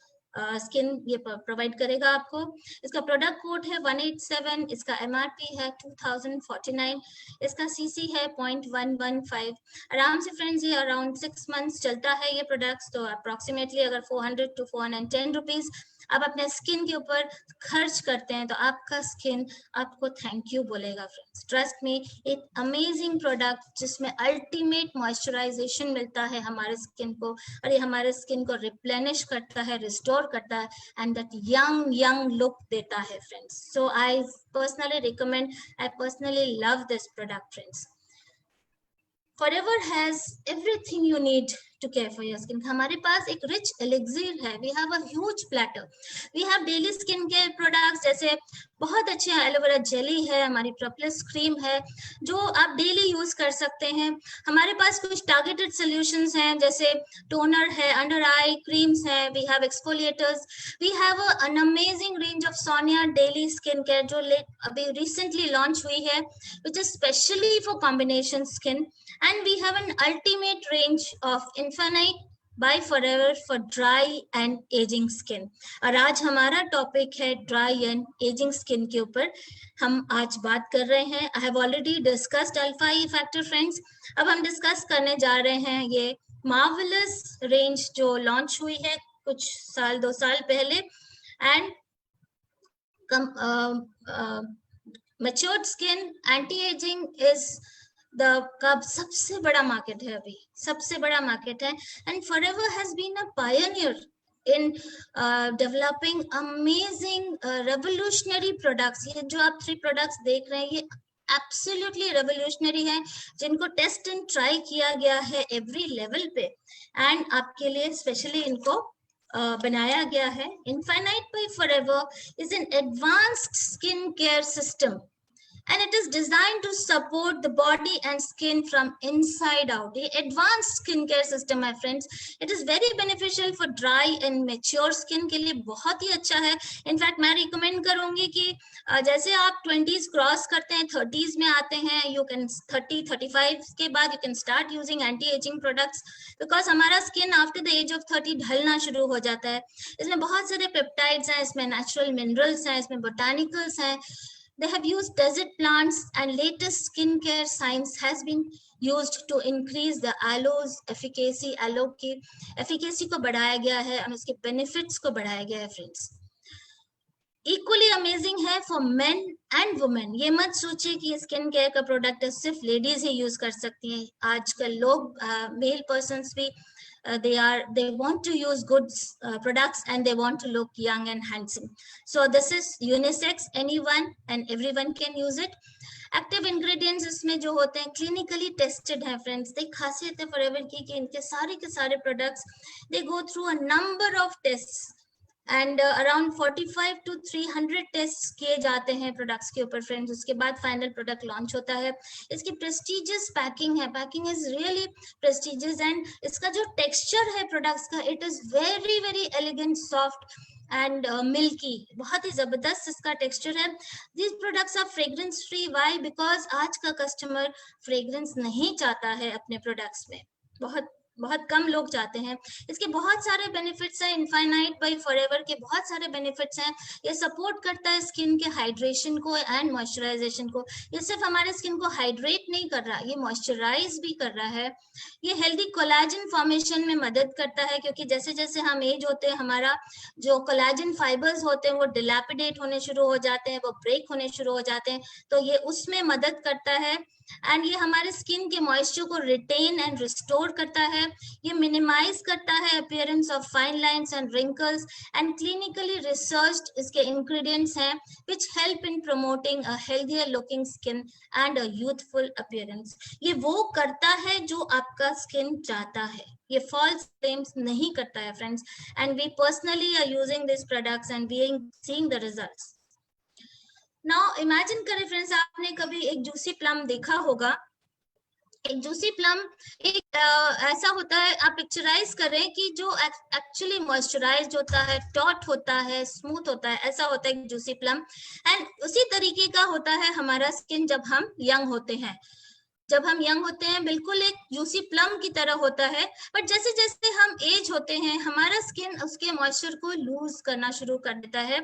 स्किन ये प्रोवाइड करेगा आपको। इसका प्रोडक्ट कोड है 187, इसका MRP है 2049, इसका CC है 0.115। आराम से फ्रेंड्स ये अराउंड 6 मंथ्स चलता है ये प्रोडक्ट्स, तो अप्रोक्सीमेटली अगर 400 to 410 रुपीज आप अपने स्किन के ऊपर खर्च करते हैं तो आपका स्किन आपको थैंक यू बोलेगा फ्रेंड्स। ट्रस्ट मी, एक अमेजिंग प्रोडक्ट जिसमें अल्टीमेट मॉइस्चराइजेशन मिलता है हमारे स्किन को, और ये हमारे स्किन को रिप्लेनिश करता है, रिस्टोर करता है, एंड दैट यंग लुक देता है friends. So I personally recommend, I personally love this product friends. Forever has everything you need to care for your skin. हमारे पास एक rich elixir है, we have a huge platter, we have daily skin care products, जैसे बहुत अच्छे एलोवेरा जेली है, हमारी प्रोप्लिस क्रीम है जो आप डेली यूज कर सकते हैं। हमारे पास कुछ टारगेटेड सॉल्यूशंस हैं, जैसे टोनर है, अंडर आई क्रीम्स है, we have exfoliators, we have an amazing range of Sonya daily skin care जो अभी रिसेंटली लॉन्च हुई है, which is especially for combination skin, and we have an ultimate range of Infinite by Forever for dry and aging skin। और आज हमारा टॉपिक है ड्राई एंड एजिंग स्किन के ऊपर हम आज बात कर रहे हैं। I have already discussed alpha E factor friends, अब हम डिस्कस करने जा रहे हैं ये मार्वेलस रेंज जो लॉन्च हुई है कुछ साल 2 साल पहले, and matured skin anti ageing is का सबसे बड़ा मार्केट है, अभी सबसे बड़ा मार्केट है, and Forever has been a pioneer in developing amazing revolutionary products। ये जो आप 3 products देख रहे हैं ये एब्सोल्युटली रेवोल्यूशनरी है, जिनको टेस्ट एंड ट्राई किया गया है एवरी लेवल पे, एंड आपके लिए स्पेशली इनको बनाया गया है। Infinite by Forever is an advanced skin care system and it is designed to support the body and skin from inside out। ये advanced skin care system है friends, it is very beneficial for dry and mature skin के लिए बहुत ही अच्छा है। इनफैक्ट मैं रिकमेंड करूंगी कि जैसे आप 20s क्रॉस करते हैं, 30s में आते हैं, यू कैन 30-35 के बाद you can start using anti aging products, because हमारा skin after the age of 30 ढलना शुरू हो जाता है। इसमें बहुत सारे पेप्टाइड्स हैं, इसमें नेचुरल मिनरल्स हैं, इसमें बोटानिकल्स हैं। They have used desert plants and latest skincare science has been used to increase the aloe's efficacy। aloe की efficacy को बढ़ाया गया है और उसके benefits को बढ़ाया गया है friends। इक्वली अमेजिंग है फॉर मेन एंड वुमेन। ये मत सोचिए कि स्किन केयर का प्रोडक्ट सिर्फ लेडीज ही यूज कर सकती हैं, आजकल लोग मेल पर्सन्स भी they want to use good products and they want to look young and handsome, so this is unisex, anyone and everyone can use it। Active ingredients इसमें जो होते हैं क्लिनिकली टेस्टेड हैं फ्रेंड्स। एक खासियत है फॉरएवर की कि इनके सारे के सारे products they go through a number of tests and around 45 to 300 test किए जाते हैं प्रोडक्ट्स के ऊपर फ्रेंड्स, उसके बाद फाइनल प्रोडक्ट लॉन्च होता है। इसकी प्रेस्टिजियस पैकिंग है, packing is really prestigious, and इसका जो टेक्सचर है प्रोडक्ट्स का it is very very elegant, soft and milky, बहुत ही जबरदस्त इसका टेक्सचर है। these products are fragrance free, why? Because आज का कस्टमर फ्रेग्रेंस नहीं चाहता है अपने प्रोडक्ट्स में, बहुत बहुत कम लोग जाते हैं। इसके बहुत सारे बेनिफिट्स हैं, इनफाइनाइट बाय फॉरएवर के बहुत सारे बेनिफिट्स हैं। ये सपोर्ट करता है स्किन के हाइड्रेशन को एंड मॉइस्चराइजेशन को। ये सिर्फ हमारे स्किन को हाइड्रेट नहीं कर रहा, ये मॉइस्चराइज भी कर रहा है। ये हेल्दी कोलेजन फॉर्मेशन में मदद करता है, क्योंकि जैसे जैसे हम एज होते हैं हमारा जो कोलेजन फाइबर्स होते हैं वो डिलैपिडेट होने शुरू हो जाते हैं, वो ब्रेक होने शुरू हो जाते हैं, तो ये उसमें मदद करता है। एंड ये हमारे स्किन के मॉइस्चर को रिटेन एंड रिस्टोर करता है। ये मिनिमाइज करता है appearance of fine lines and wrinkles, and clinically researched इसके इंग्रेडिएंट्स हैं which help in promoting a healthier looking skin and a youthful appearance. ये वो करता है जो आपका स्किन चाहता है, ये फॉल्स क्लेम्स नहीं करता है friends, and we personally are using these products and being seeing the results. Now imagine करें फ्रेंड्स, आपने कभी एक जूसी प्लम देखा होगा। एक जूसी प्लम एक ऐसा होता है, आप पिक्चराइज करें कि जो एक्चुअली मॉइस्चराइज्ड होता है, टॉट होता है, स्मूथ होता है, ऐसा होता है जूसी प्लम। एंड उसी तरीके का होता है हमारा स्किन जब हम यंग होते हैं। जब हम यंग होते हैं बिल्कुल एक जूसी प्लम की तरह होता है, बट जैसे जैसे हम एज होते हैं हमारा स्किन उसके मॉइस्चर को लूज करना शुरू कर देता है,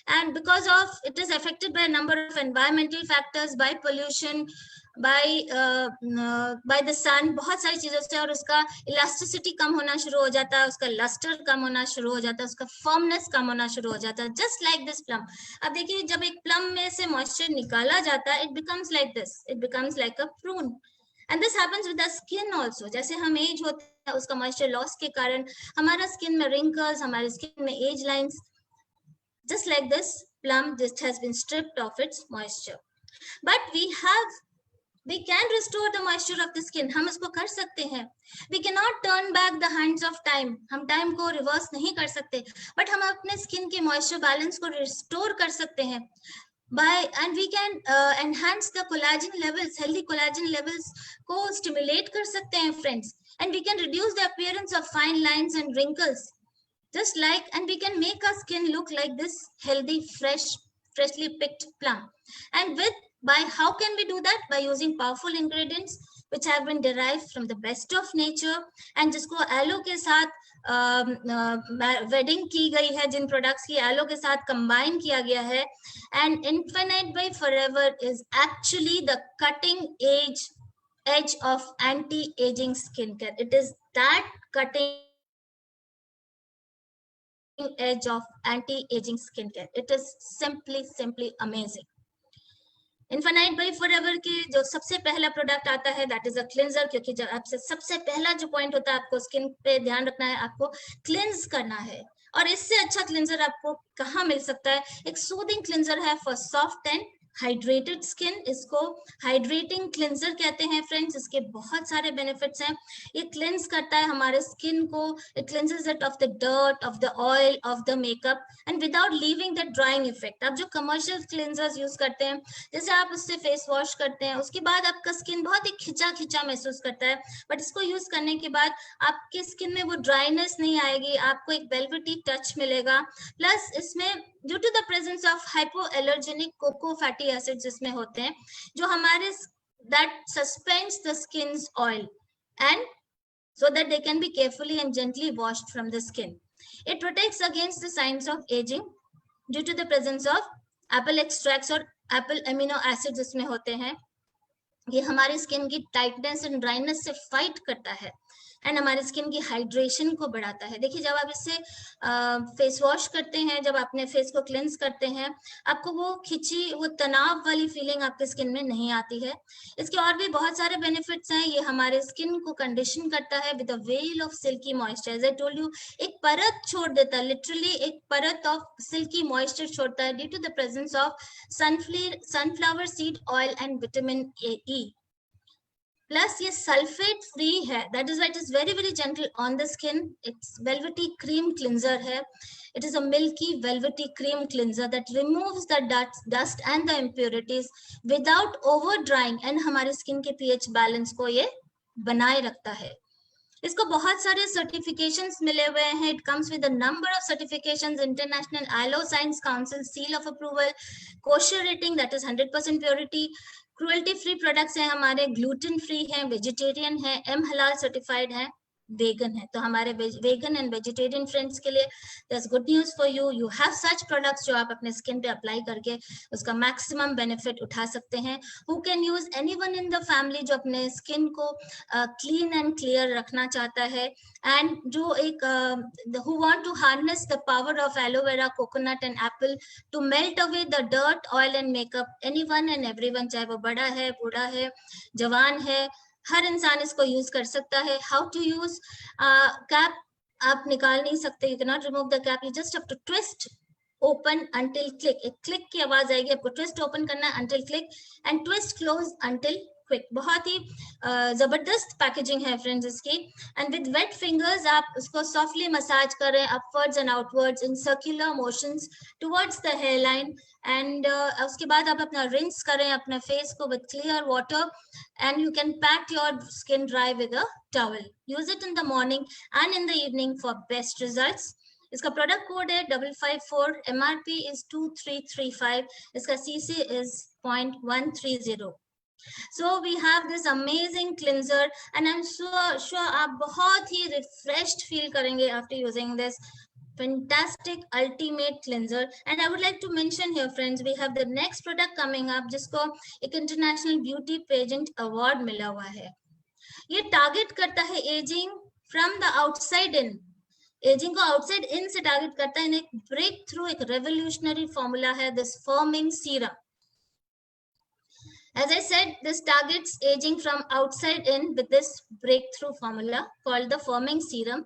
and because of it is affected by number of environmental factors, by pollution, by the sun, बहुत सारी चीजों से, और उसका इलास्टिसिटी कम होना शुरू हो जाता है, उसका लस्टर कम होना शुरू हो जाता है, उसका फर्मनेस कम होना शुरू हो जाता है, जस्ट लाइक दिस प्लम। अब देखिए जब एक प्लम में से मॉइस्चर निकाला जाता है, it becomes like this, it becomes like a prune, and this happens with the skin also. जैसे हम एज होते हैं उसका मॉइस्चर लॉस के कारण हमारा स्किन में रिंकल्स, हमारे स्किन में age lines, just like this plum just has been stripped of its moisture. But we can restore the moisture of the skin. हम इसको कर सकते हैं। We cannot turn back the hands of time. हम टाइम को रिवर्स नहीं कर सकते, बट हम अपने स्किन के मॉइस्चर बैलेंस को रिस्टोर कर सकते हैं and we can enhance the collagen levels, healthy collagen levels को stimulate कर सकते हैं friends, and we can reduce the appearance of fine lines and wrinkles, just like, and we can make our skin look like this healthy, freshly picked plum. And by how can we do that? By using powerful ingredients which have been derived from the best of nature, and जिसको एलो के साथ वेडिंग की गई है, जिन प्रोडक्ट्स की एलो के साथ कंबाइन किया गया है। And Infinite by Forever is actually the cutting edge of anti-aging skincare. It is that cutting edge of anti-aging skincare. It is simply amazing. Infinite by Forever के जो सबसे पहला प्रोडक्ट आता है दैट इज अ क्लिंजर, क्योंकि जब आपसे सबसे पहला जो पॉइंट होता है आपको स्किन पे ध्यान रखना है, आपको क्लिंज करना है, और इससे अच्छा क्लिंजर आपको कहाँ मिल सकता है? एक सूदिंग क्लिंजर है for soft and hydrated skin, इसको हाइड्रेटिंग क्लिंजर कहते हैं फ्रेंड्स। इसके बहुत सारे बेनिफिट्स हैं। ये क्लिंज करता है हमारे स्किन को, it cleanses it off the dirt, off the oil, off the makeup, and without leaving the drying effect. आप जो कमर्शियल क्लिंजर्स यूज करते हैं, जैसे आप उससे फेस वॉश करते हैं, उसके बाद आपका स्किन बहुत ही खिंचा खिंचा महसूस करता है, बट इसको यूज करने के बाद आपके स्किन में वो ड्राइनेस नहीं आएगी, आपको एक वेलवेटी टच मिलेगा। प्लस इसमें due to the presence of hypoallergenic cocoa fatty acids इसमें होते हैं, जो हमारे that suspends the skin's oil and so that they can be carefully and gently washed from the skin. It protects against the signs of aging due to the presence of apple extracts और apple amino acids इसमें होते हैं। ये हमारी स्किन की टाइटनेस एंड ड्राइनेस से फाइट करता है, एंड हमारे स्किन की हाइड्रेशन को बढ़ाता है। देखिए जब आप इससे फेस वॉश करते हैं, जब अपने फेस को क्लेंस करते हैं, आपको वो खिंची, वो तनाव वाली फीलिंग आपके स्किन में नहीं आती है। इसके और भी बहुत सारे बेनिफिट्स हैं। ये हमारे स्किन को कंडीशन करता है with a veil of silky moisture. As I told you, एक परत छोड़ देता है, लिटरली एक परत ऑफ सिल्की मॉइस्चर छोड़ता है due to the presence of sunflower seed oil and vitamin A. Plus ये सल्फेट फ्री है, that is why it is very gentle on the skin. It's velvety cream cleanser है। It is a milky velvety cream cleanser that removes the dust and the impurities without over drying, and हमारे स्किन के पीएच बैलेंस को ये बनाए रखता है। इसको बहुत सारे सर्टिफिकेशंस मिले हुए हैं। It comes with a number of certifications, international ILO science Council seal of approval, kosher rating that is 100% purity, cruelty free products हैं हमारे, ग्लूटेन फ्री हैं, वेजिटेरियन है, एम हलाल सर्टिफाइड है। वेगन है। तो हमारे वेगन एंड वेजिटेरियन फ्रेंड्स के लिए there's good news for you. You have such products जो आप अपने स्किन पे अप्लाई करके उसका मैक्सिमम बेनिफिट उठा सकते हैं. Who can use? Anyone in the family जो अपने स्किन को क्लीन एंड क्लियर रखना चाहता है, एंड जो एक who want to harness the power of aloe vera, coconut and apple to melt away the dirt, oil and makeup. Anyone and everyone, चाहे वो बड़ा है, बूढ़ा है, जवान है, हर इंसान इसको यूज कर सकता है. How to use? कैप आप निकाल नहीं सकते, you can not remove the cap, you just have to twist open until click. एक क्लिक की आवाज आएगी, आपको ट्विस्ट ओपन करना है until click and twist close until quick. बहुत ही जबरदस्त पैकेजिंग है फ्रेंड्स इसकी. एंड विद वेट फिंगर्स आप उसको सॉफ्टली मसाज करें upwards and outwards in circular motions towards the hair line. And उसके बाद आप अपना रिंस करें अपने फेस को with clear water, and you can pat your skin dry with a towel. Use it in the morning and in the evening for best results. इसका प्रोडक्ट कोड है 554, MRP is 2335, इसका CC is 0.130. So we have this amazing cleanser and I'm sure आप बहुत ही refreshed feel करेंगे after using this fantastic ultimate cleanser. And I would like to mention here friends, we have the next product coming up जिसको एक international beauty pageant award मिला हुआ है. ये टारगेट करता है ageing from the outside in. Ageing को आउटसाइड इन से टारगेट करता है. एक ब्रेक थ्रू, एक रेवोल्यूशनरी फॉर्मूला है this forming serum. As I said, this targets aging from outside in with this breakthrough formula called the firming serum.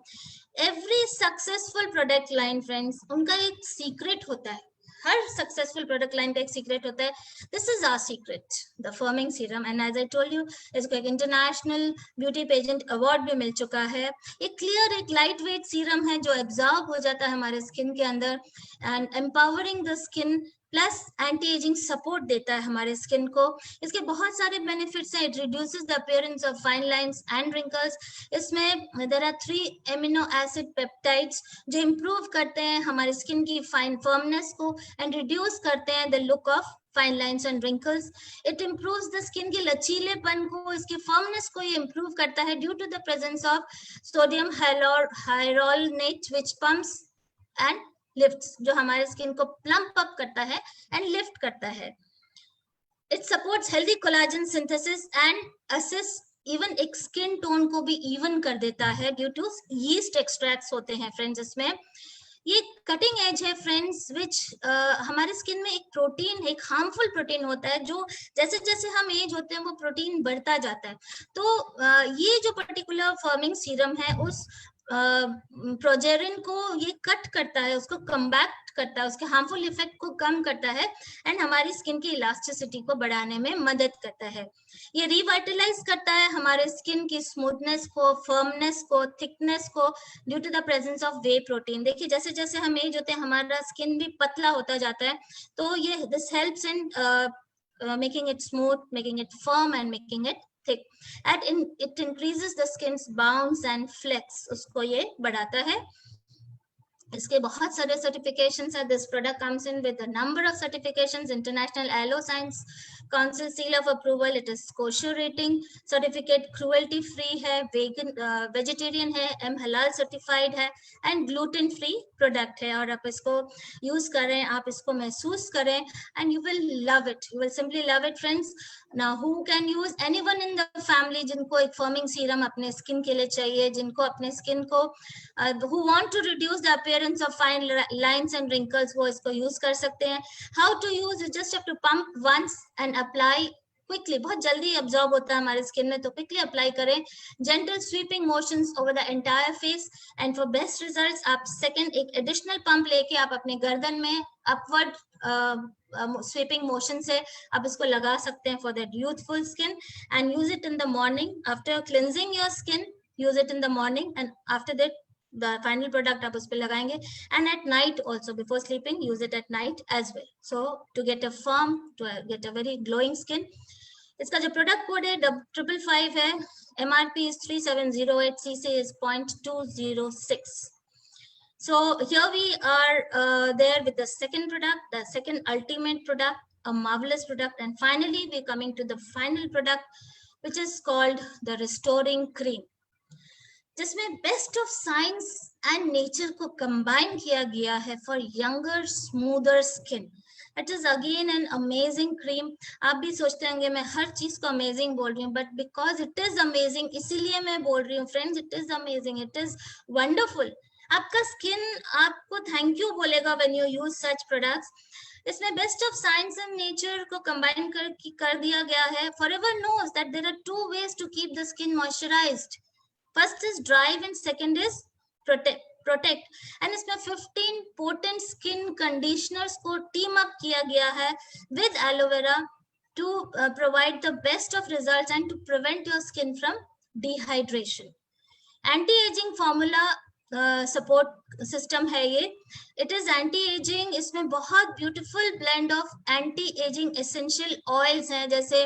Every successful product line friends, उनका एक secret होता है. हर सक्सेसफुल प्रोडक्ट लाइन का एक सीक्रेट होता है. This is our secret, the firming serum. And as I told you, इसको एक इंटरनेशनल ब्यूटी पेजेंट अवार्ड भी मिल चुका है. एक क्लियर, एक लाइट वेट सीरम है जो एब्जॉर्ब हो जाता है हमारे स्किन के अंदर and empowering the skin, plus anti ageing support देता है हमारे स्किन को. इसके बहुत सारे बेनिफिट्स हैं. It reduces the appearance of fine lines and wrinkles. इसमें there are 3 amino acid peptides जो इंप्रूव करते हैं हमारे स्किन की फाइन फर्मनेस को एंड रिड्यूस करते हैं the look of fine lines and wrinkles. It improves the skin के लचीलेपन को, इसकी फर्मनेस को ये इंप्रूव करता है due to the presence of sodium hyaluronate which pumps and lifts, जो हमारे स्किन को प्लम्प अप करता है एंड लिफ्ट करता है. It supports healthy collagen synthesis and assist even एक स्किन टोन को भी इवन कर देता है ड्यू टू यीस्ट एक्सट्रैक्ट्स होते हैं फ्रेंड्स इसमें. ये कटिंग एज है फ्रेंड्स विच हमारे स्किन में एक प्रोटीन, एक हार्मफुल प्रोटीन होता है जो जैसे जैसे हम एज होते हैं वो प्रोटीन बढ़ता जाता है. तो ये जो पर्टिकुलर फर्मिंग सीरम है उस प्रोजेरिन को ये कट करता है, उसको कम्बैक्ट करता है, उसके हार्मफुल इफेक्ट को कम करता है एंड हमारी स्किन की इलास्टिसिटी को बढ़ाने में मदद करता है. ये रिवाइटलाइज करता है हमारे स्किन की स्मूथनेस को, फर्मनेस को, थिकनेस को due to the presence of whey protein. देखिए जैसे जैसे हम एज होते हैं हमारा स्किन भी पतला होता जाता है. तो ये this helps in making it smooth, making it firm and making it thick. And it increases the skin's bounce and flex, उसको ये बढ़ाता है. इसके बहुत सारे सर्टिफिकेशंस है. This product comes in with a number of certifications. International Aloe Science Council seal of approval, it is kosher rating certificate, cruelty free है, वेगन वेजिटेरियन है, एम हलाल सर्टिफाइड है एंड ग्लूटेन फ्री प्रोडक्ट है. और आप इसको यूज करें, आप इसको महसूस करें and you will love it, you will simply love it friends. Now, who can use? Anyone in the family जिनको एक फर्मिंग सीरम अपने स्किन के लिए चाहिए, जिनको अपने स्किन को who want to reduce the appearance of fine lines and wrinkles, वो इसको यूज कर सकते हैं. How to use? You just have to pump once and apply quickly. बहुत जल्दी absorb होता है हमारे स्किन में, तो quickly apply करें. Gentle sweeping motions over the entire face and for best results आप second एक additional pump लेके आप अपने गर्दन में upward sweeping motion से आप इसको लगा सकते हैं for that youthful skin and use it in the morning after cleansing your skin. Use it in the morning and after that the final product आप उस पे लगाएंगे and at night also before sleeping use it at night as well. So to get a firm, to get a very glowing skin. इसका जो प्रोडक्ट कोड है 555 है, MRP is 3708, CC is 0.206. So here we are there with the second product, the second ultimate product, a marvelous product. And finally, we're coming to the final product, which is called the Restoring Cream. जिसमें best of science and nature को कंबाइन किया गया है for younger smoother skin. It is again an amazing cream. आप भी सोचते होंगे मैं हर चीज को अमेजिंग बोल रही हूँ, but because it is amazing इसीलिए मैं बोल रही हूँ friends. It is amazing, it is wonderful. आपका स्किन आपको थैंक यू बोलेगा when you use such products. इसमें best of science and nature को कंबाइन कर दिया गया है. Forever knows that there are two ways to keep the skin moisturised. First is drive and second is protect. And इसमें 15 पोटेंट स्किन कंडीशनर्स को टीम अप किया गया है with aloe vera to provide the best of results and to prevent your skin from dehydration. Anti aging formula support system है ये. It is anti aging. इसमें बहुत beautiful blend of anti aging essential oils हैं, जैसे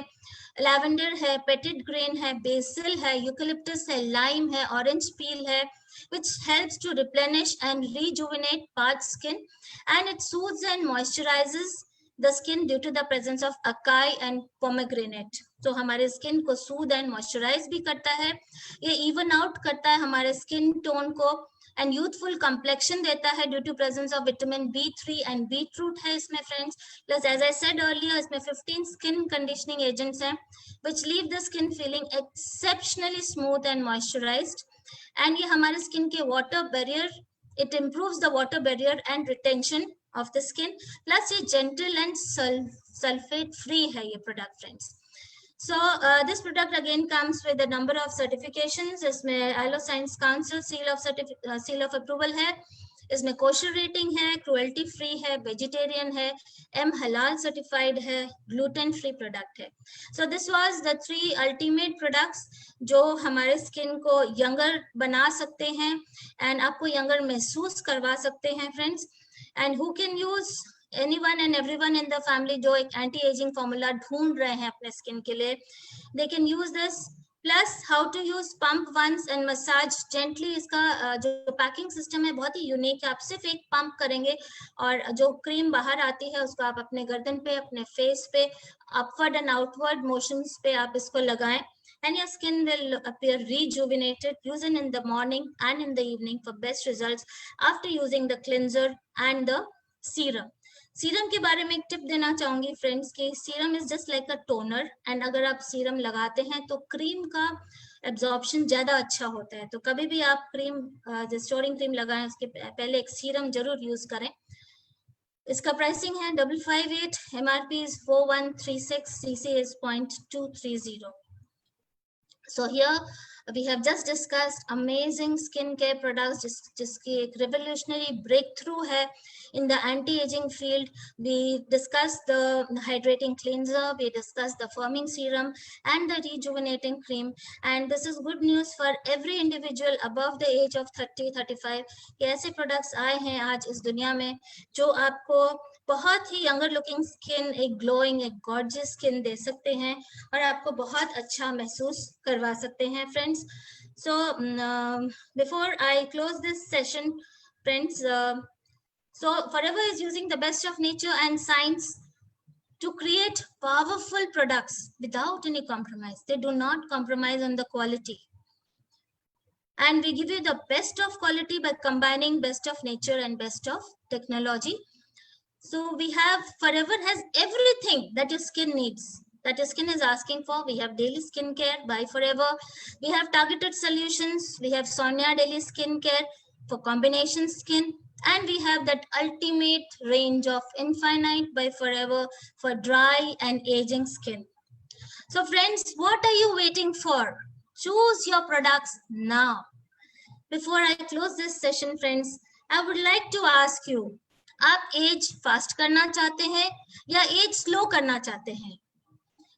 लैवेंडर है, पेटेड ग्रेन है, बेसिल है, यूकलिप्टस है, लाइम है, ऑरेंज पील है, which helps to replenish and rejuvenate parched skin, and it soothes and moisturizes the skin due to the presence of acai and pomegranate. तो हमारे स्किन को सूद एंड मॉइस्चराइज भी करता है. ये इवन आउट करता है हमारे स्किन टोन को एंड यूथफुल कम्प्लेक्शन देता है due to presence of vitamin B3 and beetroot है इसमें friends. Plus as I said earlier इसमें 15 स्किन कंडीशनिंग एजेंट्स हैं which leave the skin feeling exceptionally smooth and moisturized. And ये हमारे स्किन के water barrier, it improves the water barrier and retention of the skin. Plus ये जेंटल एंड सल्फेट फ्री है ये product friends. So this product again comes with a number of certifications. इसमें ILO Science Council seal of approval है. इसमें kosher rating है, cruelty free है, vegetarian है, M halal certified है, gluten free product है. So this was the 3 ultimate products जो हमारे स्किन को यंगर बना सकते हैं एंड आपको यंगर महसूस करवा सकते हैं friends. And who can use anyone and everyone in the family जो एक एंटी एजिंग फॉर्मूला ढूंढ रहे हैं अपने स्किन के लिए, they can use this. Plus how to use pump once and massage gently. इसका जो पैकिंग सिस्टम है बहुत ही यूनिक है. आप सिर्फ एक पंप करेंगे और जो क्रीम बाहर आती है उसको आप अपने गर्दन पे, अपने फेस पे, अपवर्ड एंड आउटवर्ड मोशंस पे आप इसको लगाएं and your skin will appear rejuvenated. Use it in the morning and in the evening for best results after using the cleanser and the serum. Serum के बारे में एक टिप देना चाहूंगी फ्रेंड्स कि serum is just like a toner and अगर आप सीरम लगाते हैं तो क्रीम का एब्जॉर्प्शन ज्यादा अच्छा होता है. तो कभी भी आप क्रीम स्टोरिंग क्रीम लगाएं उसके पहले एक सीरम जरूर यूज करें. इसका प्राइसिंग है 558, MRP is 4136, CC is 0.230. So here we have just discussed amazing skincare products जिसकी एक revolutionary breakthrough है in the anti-aging field. We discussed the hydrating cleanser, we discussed the firming serum and the rejuvenating cream, and this is good news for every individual above the age of 30-35 कि ऐसे products आए हैं आज इस दुनिया में जो आपको बहुत ही यंगर लुकिंग स्किन, एक ग्लोइंग, एक गॉर्जियस स्किन दे सकते हैं और आपको बहुत अच्छा महसूस करवा सकते हैं friends. So before I close this session friends, so Forever is using the best of nature and science to create powerful products without any compromise. They do not compromise on the quality. And we give you the best of quality by combining best of nature and best of technology. So we have Forever has everything that your skin needs, that your skin is asking for. We have daily skincare by Forever. We have targeted solutions. We have Sonia Daily Skincare for combination skin. And we have that ultimate range of Infinite by Forever for dry and aging skin. So friends, what are you waiting for? Choose your products now. Before I close this session, friends, I would like to ask you, आप एज फास्ट करना चाहते हैं या एज स्लो करना चाहते हैं?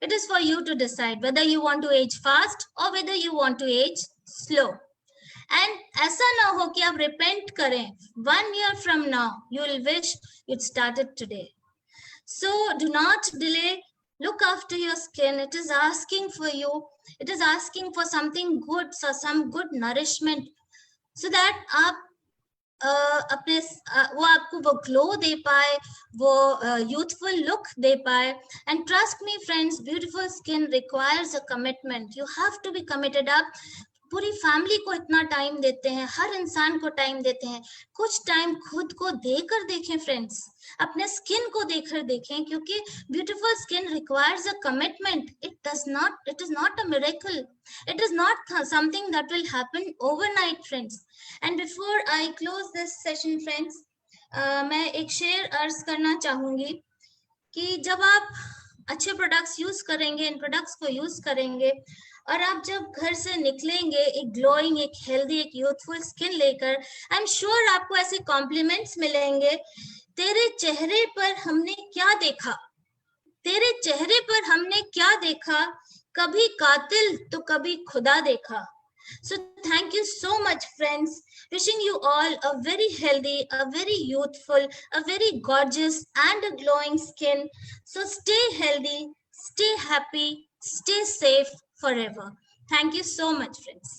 It is for you to decide whether you want to age fast और whether you want to age slow. And ऐसा ना हो कि आप रिपेंट करें 1 year from now. You will wish you'd started today. So do not delay. Look after your skin. It is asking for you. It is asking for something good, so some good nourishment, so that आप अपने वो आपको वो ग्लो दे पाए, वो यूथफुल लुक दे पाए. And trust me friends, beautiful skin requires a commitment. You have to be committed up पूरी फैमिली को इतना टाइम देते हैं, हर इंसान को टाइम देते हैं, कुछ टाइम खुद को देकर देखें फ्रेंड्स, अपने स्किन को देकर देखें, क्योंकि beautiful skin requires a commitment. It is not a miracle, it is not something that will happen overnight friends. And before I close this session friends, मैं एक शेयर अर्ज करना चाहूंगी कि जब आप अच्छे प्रोडक्ट्स यूज करेंगे, इन प्रोडक्ट्स को यूज करेंगे, और आप जब घर से निकलेंगे एक ग्लोइंग, एक हेल्दी, एक यूथफुल स्किन लेकर, आई एम श्योर आपको ऐसे कॉम्प्लीमेंट्स मिलेंगे. तेरे चेहरे पर हमने क्या देखा, तेरे चेहरे पर हमने क्या देखा, कभी कातिल तो कभी खुदा देखा. So thank you so much friends, wishing you all a very healthy, a very youthful, a very gorgeous and a glowing skin. So stay healthy, stay happy, stay safe forever. Thank you so much friends.